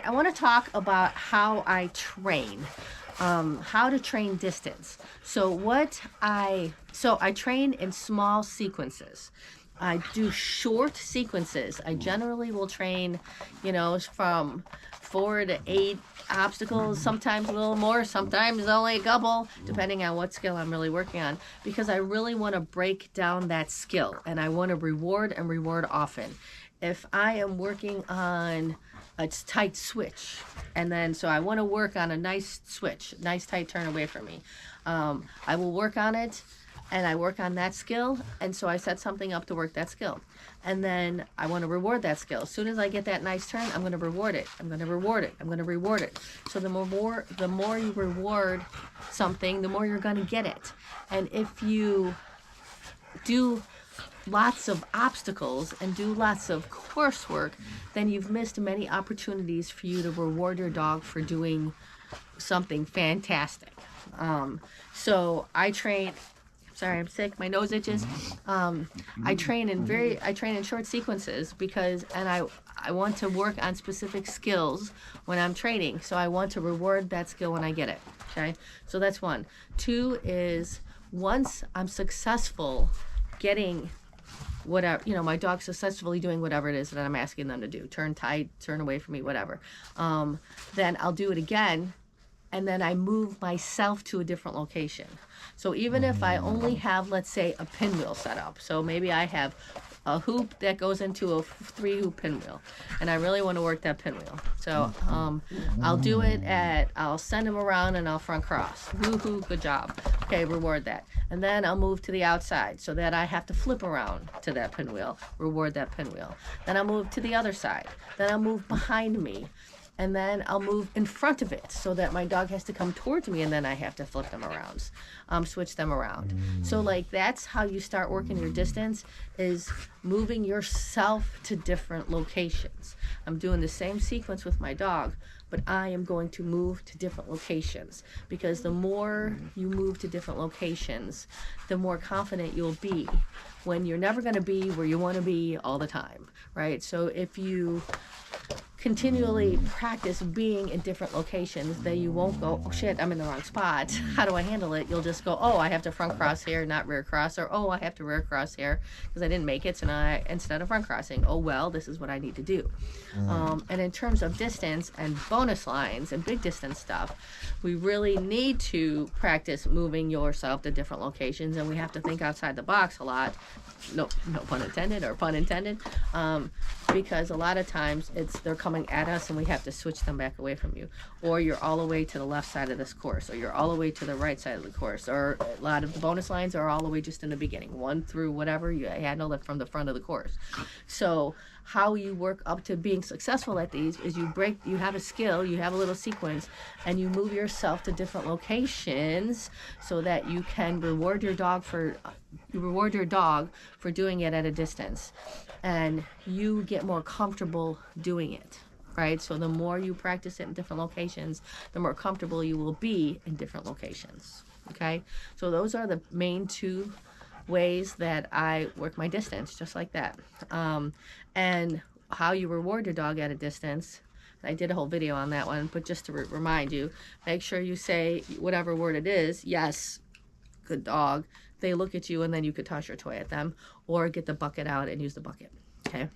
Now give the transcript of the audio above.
I want to talk about how I train, how to train distance. I train in small sequences. I do short sequences. I generally will train, from 4 to 8 obstacles, sometimes a little more, sometimes only a couple, depending on what skill I'm really working on, because I really want to break down that skill and I want to reward and reward often. If I am working on a tight switch, and then so I want to work on a nice switch, nice tight turn away from me, I will work on it and I work on that skill, and so I set something up to work that skill, and then I want to reward that skill. As soon as I get that nice turn, I'm going to reward it. I'm going to reward it. I'm going to reward it. So the more you reward something, the more you're going to get it. And if you do lots of obstacles and do lots of coursework, then you've missed many opportunities for you to reward your dog for doing something fantastic. So I train. Sorry, I'm sick. My nose itches. I train in short sequences because I want to work on specific skills when I'm training. So I want to reward that skill when I get it. Okay, so that's one. Two is once I'm successful getting whatever, my dog's successfully doing whatever it is that I'm asking them to do, turn tight, turn away from me, whatever, then I'll do it again, and then I move myself to a different location. So even if I only have, let's say, a pinwheel set up, so maybe I have a hoop that goes into a 3-hoop pinwheel, and I really want to work that pinwheel. So I'll do it I'll send him around and I'll front cross. Woo-hoo, good job. Okay, reward that. And then I'll move to the outside so that I have to flip around to that pinwheel, reward that pinwheel. Then I'll move to the other side. Then I'll move behind me. And then I'll move in front of it so that my dog has to come towards me, and then I have to flip them around, switch them around. So that's how you start working your distance, is moving yourself to different locations. I'm doing the same sequence with my dog, but I am going to move to different locations, because the more you move to different locations, the more confident you'll be when you're never going to be where you want to be all the time, right? So if you continually practice being in different locations, then you won't go, oh shit, I'm in the wrong spot. How do I handle it? You'll just go, oh, I have to front cross here, not rear cross, or oh, I have to rear cross here because I didn't make it, so now instead of front crossing, oh well, this is what I need to do. And in terms of distance and bonus lines and big distance stuff, we really need to practice moving yourself to different locations, and we have to think outside the box a lot. No pun intended, or pun intended, because a lot of times they're coming at us and we have to switch them back away from you, or you're all the way to the left side of this course, or you're all the way to the right side of the course, or a lot of the bonus lines are all the way just in the beginning, 1 through whatever, you handle it from the front of the course. So how you work up to being successful at these is you have a skill, you have a little sequence, and you move yourself to different locations so that you can reward your dog for doing it at a distance, and you get more comfortable doing it, right? So the more you practice it in different locations, the more comfortable you will be in different locations. Okay, so those are the main 2 ways that I work my distance, just like that. And how you reward your dog at a distance, I did a whole video on that one, but just to remind you, make sure you say whatever word it is, yes, good dog. They look at you, and then you could toss your toy at them, or get the bucket out and use the bucket. Okay.